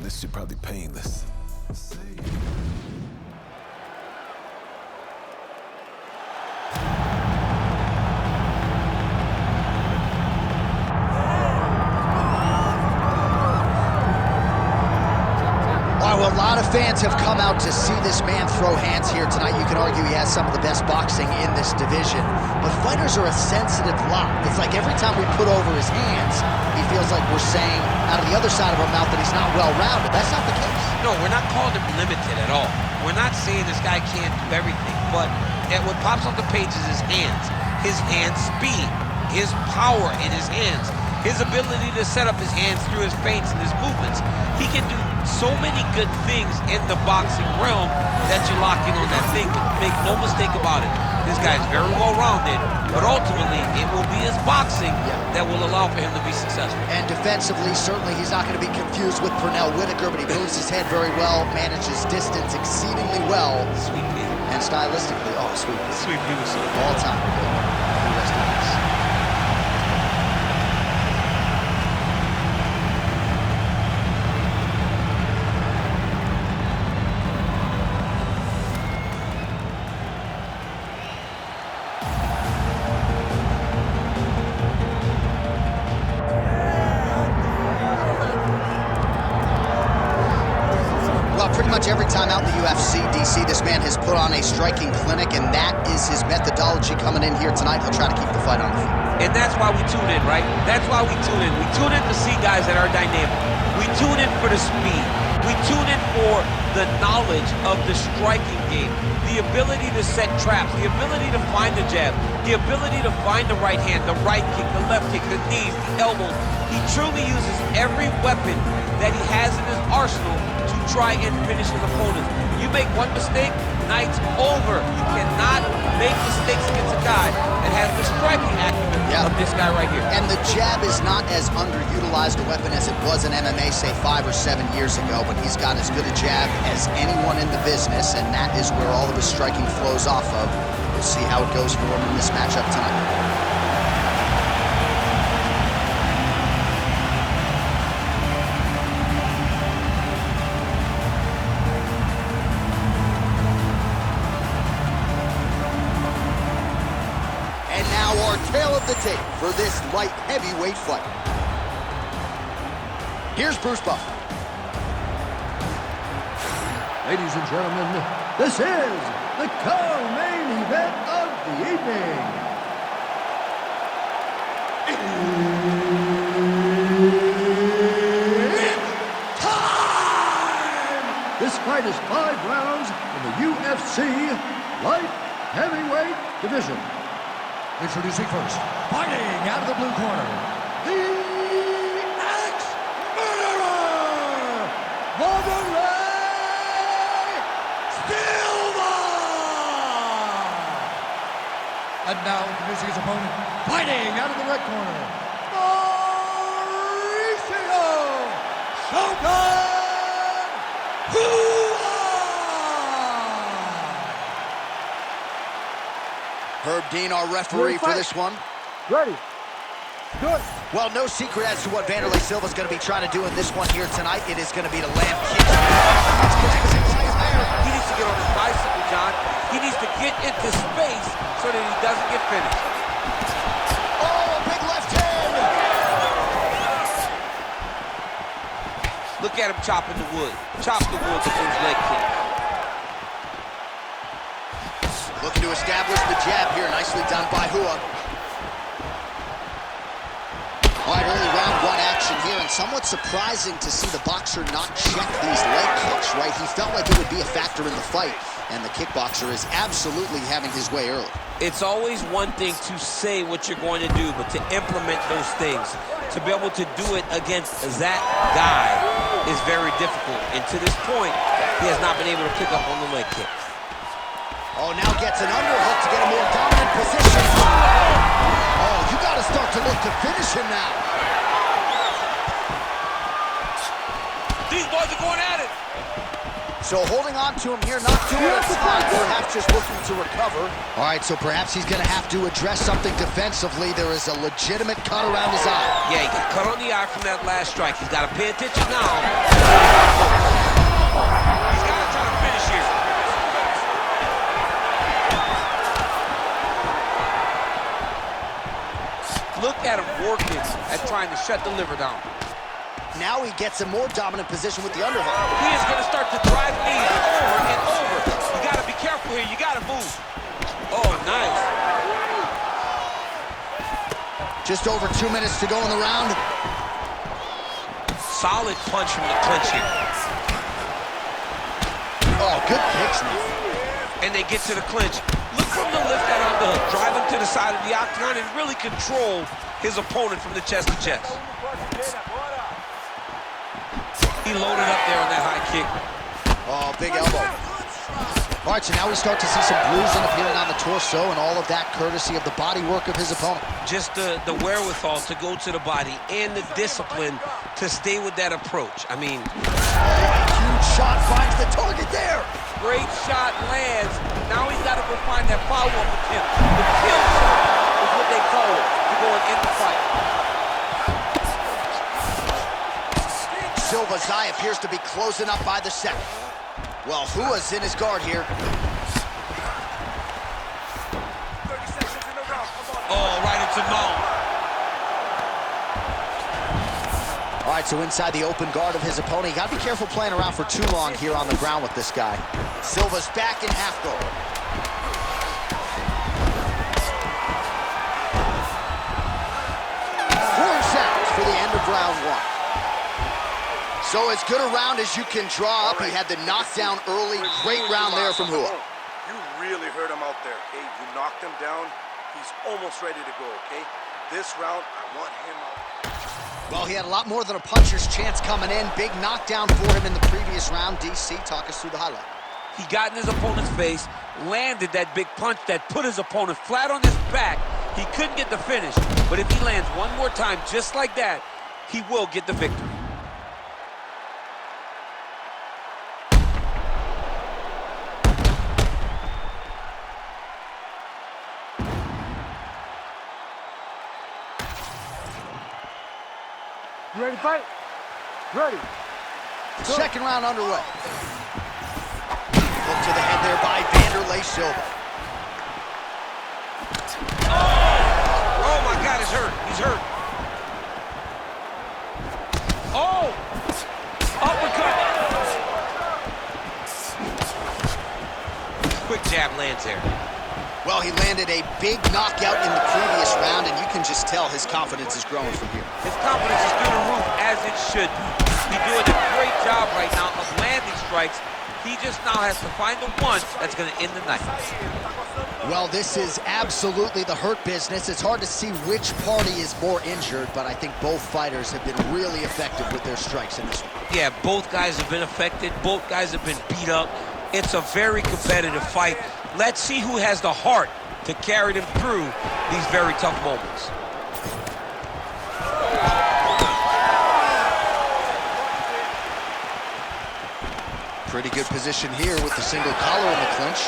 This should probably painless. Well, a lot of fans have come out to see this man throw hands here tonight. You can argue he has some of the best boxing in this division, but fighters are a sensitive lot. It's like every time we put over his hands, he feels like we're saying out of the other side of our mouth that he's not well-rounded. That's not the case. No, we're not calling him limited at all. We're not saying this guy can't do everything, but what pops off the page is his hand speed, his power in his hands, his ability to set up his hands through his feints and his movements. He can do so many good things in the boxing realm that you lock in on that thing. But make no mistake about it, this guy is very well-rounded, but ultimately it will be his boxing that will allow for him to be successful. And defensively, certainly he's not going to be confused with Pernell Whitaker, but he moves his head very well, manages distance exceedingly well. Sweet Pea. And stylistically, Sweet Pea. Sweet Pea was so good. All time. Rest in peace. Pretty much every time out in the UFC, DC, this man has put on a striking clinic, and that is his methodology coming in here tonight. He'll try to keep the fight on the feet. And that's why we tune in, right? That's why we tune in. We tune in to see guys that are dynamic. We tune in for the speed. We tune in for the knowledge of the striking game, the ability to set traps, the ability to find the jab, the ability to find the right hand, the right kick, the left kick, the knees, the elbows. He truly uses every weapon that he has in his arsenal to try and finish his opponent. You make one mistake, night's over. You cannot make mistakes against a guy that has the striking acumen of this guy right here. And the jab is not as underutilized a weapon as it was in MMA, say 5 or 7 years ago, but he's got as good a jab as anyone in the business, and that is where all of his striking flows off of. We'll see how it goes for him in this matchup tonight. Tail of the tape for this light heavyweight fight. Here's Bruce Buffer. Ladies and gentlemen, this is the co-main event of the evening. It's time! This fight is 5 rounds in the UFC light heavyweight division. Introducing first, fighting out of the blue corner, the ex-murderer, Wanderlei Silva! And now introducing his opponent, fighting out of the red corner, Shogan! Herb Dean, our referee for this one. Ready. Good. Well, no secret as to what Wanderlei Silva's going to be trying to do in this one here tonight. It is going to be to land kicks. He needs to get on his bicycle, John. He needs to get into space so that he doesn't get finished. Oh, big left hand! Look at him chopping the wood. Chop the wood with his leg kick. Looking to establish the jab here. Nicely done by Hua. All right, early round 1 action here, and somewhat surprising to see the boxer not check these leg kicks, right? He felt like it would be a factor in the fight, and the kickboxer is absolutely having his way early. It's always one thing to say what you're going to do, but to implement those things, to be able to do it against that guy is very difficult. And to this point, he has not been able to pick up on the leg kick. Oh, now gets an underhook to get a more dominant position. Oh, you got to start to look to finish him now. These boys are going at it. So holding on to him here, not doing a ton, perhaps just looking to recover. All right, so perhaps he's going to have to address something defensively. There is a legitimate cut around his eye. Yeah, he got cut on the eye from that last strike. He's got to pay attention now. shut the liver down. Now he gets a more dominant position with the underhook. He is going to start to drive knees over and over. You got to be careful here. You got to move. Oh, nice. Just over 2 minutes to go in the round. Solid punch from the clinch here. Oh, good kicks now. And they get to the clinch. Look from the lift that on the hook. Drive him to the side of the octagon and really control his opponent from the chest to chest. He loaded up there on that high kick. Oh, big elbow. All right, so now we start to see some bruising appearing on the torso, and all of that courtesy of the body work of his opponent. Just the wherewithal to go to the body and the discipline to stay with that approach. I mean, huge shot finds the target there. Great shot lands. Now he's got to go find that follow-up attempt. The kill shot is what they call it to go and end the fight. Silva's eye appears to be closing up by the second. Well, Hua's in his guard here. 30 seconds in the round. Oh, right into mount. All right, so inside the open guard of his opponent. You got to be careful playing around for too long here on the ground with this guy. Silva's back in half guard. Horn sounds for the end of round one. So as good a round as you can draw up. He had the knockdown early. Great round there from Hua. You really hurt him out there, okay? You knocked him down. He's almost ready to go, okay? This round, I want him out. Well, he had a lot more than a puncher's chance coming in. Big knockdown for him in the previous round. DC, talk us through the highlight. He got in his opponent's face, landed that big punch that put his opponent flat on his back. He couldn't get the finish, but if he lands one more time just like that, he will get the victory. You ready to fight? Ready. Second round underway. Hook to the head there by Wanderlei Silva. Oh my God, he's hurt. He's hurt. Oh! Uppercut! Quick jab lands there. Well, he landed a big knockout in the previous round, and you can just tell his confidence is growing from here. His confidence is through the roof, as it should be. He's doing a great job right now of landing strikes. He just now has to find the one that's going to end the night. Well, this is absolutely the hurt business. It's hard to see which party is more injured, but I think both fighters have been really effective with their strikes in this one. Yeah, both guys have been affected. Both guys have been beat up. It's a very competitive fight. Let's see who has the heart to carry them through these very tough moments. Pretty good position here with the single collar in the clinch.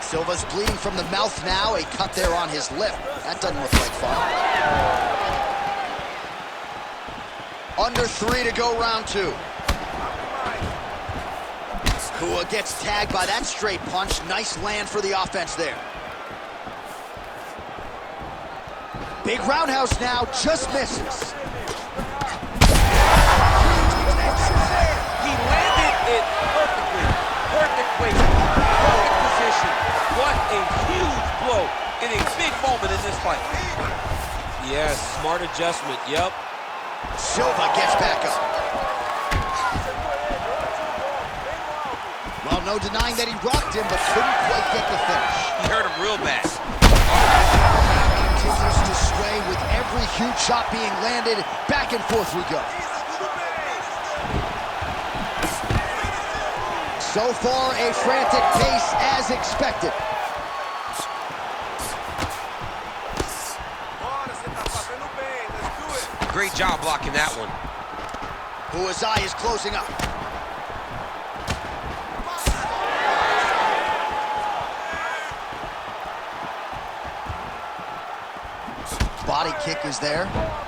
Silva's bleeding from the mouth now. A cut there on his lip. That doesn't look like fun. Under 3 to go, round 2. Hua gets tagged by that straight punch. Nice land for the offense there. Big roundhouse now, just misses. He landed it perfectly. Perfect place, perfect position. What a huge blow in a big moment in this fight. Yes, smart adjustment, yep. Silva gets back up. Well, no denying that he rocked him, but couldn't quite get the finish. He hurt him real bad. Continues to sway with every huge shot being landed. Back and forth we go. So far, a frantic pace as expected. Great job blocking that one. Hua's eye is closing up. Body kick is there. Perfect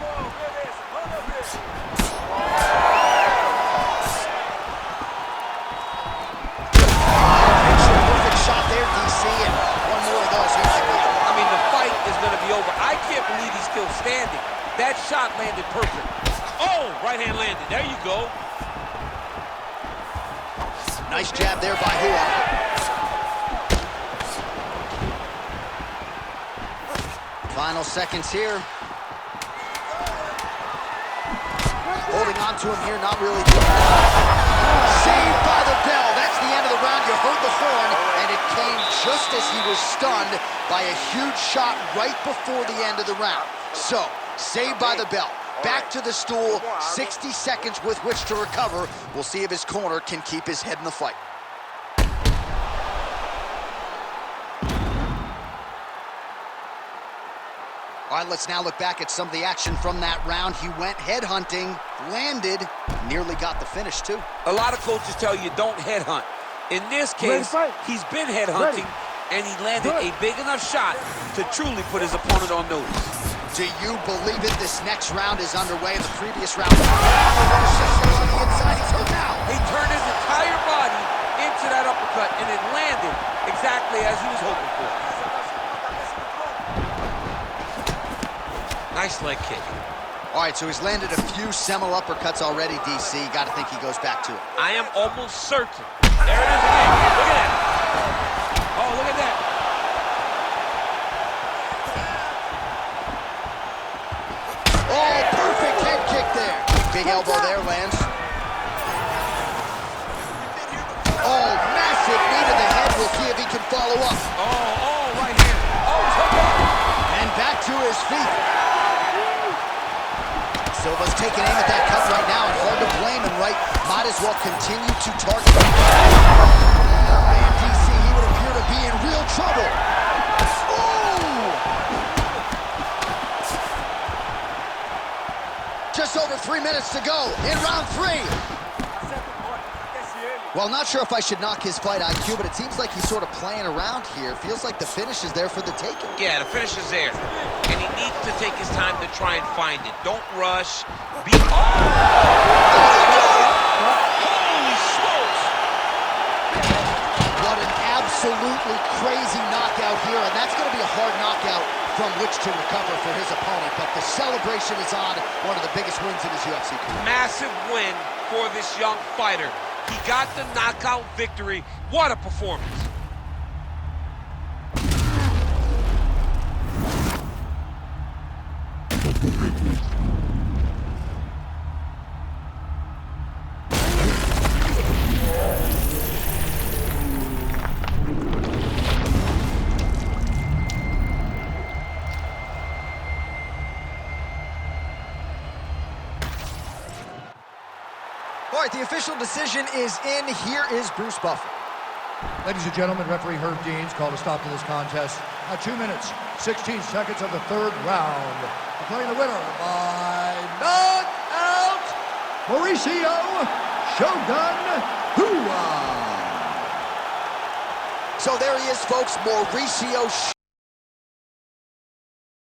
shot there, DC, and one more of those. I mean, the fight is going to be over. I can't believe he's still standing. That shot landed perfect. Oh, right hand landed. There you go. Nice jab there by Hua. Final seconds here. Holding on to him here, not really doing that. Saved by the bell. That's the end of the round. You heard the horn, and it came just as he was stunned by a huge shot right before the end of the round. So, saved by the bell. Back to the stool, 60 seconds with which to recover. We'll see if his corner can keep his head in the fight. All right, let's now look back at some of the action from that round. He went headhunting, landed, nearly got the finish too. A lot of coaches tell you don't headhunt. In this case, he's been headhunting, and he landed a big enough shot to truly put his opponent on notice. Do you believe it? This next round is underway. In the previous round, on the inside, he's hurt now. He turned his entire body into that uppercut, and it landed exactly as he was hoping for. Nice leg kick. All right, so he's landed a few seminal uppercuts already, DC. Got to think he goes back to it. I am almost certain. There it is again. Look at that. Oh, look at that. Oh, perfect head kick there. Big elbow there, lands. Oh, massive knee to the head. We'll see if he can follow up. Oh, right hand. Oh, took off. And back to his feet. Silva's taking aim at that cut right now, and hard to blame him, right? Might as well continue to target him. And DC, he would appear to be in real trouble. Ooh! Just over 3 minutes to go in round 3. Well, not sure if I should knock his fight IQ, but it seems like he's sort of playing around here. Feels like the finish is there for the taking. Yeah, the finish is there. And he needs to take his time to try and find it. Don't rush. Be... Oh! Holy smokes! What an absolutely crazy knockout here, and that's going to be a hard knockout from which to recover for his opponent. But the celebration is on. One of the biggest wins in his UFC career. Massive win for this young fighter. He got the knockout victory. What a performance. All right, the official decision is in. Here is Bruce Buffer. Ladies and gentlemen, referee Herb Deans called a stop to this contest at 2 minutes, 16 seconds of the third round. Declaring the winner by knockout, Mauricio Shogun Hua. So there he is, folks, Mauricio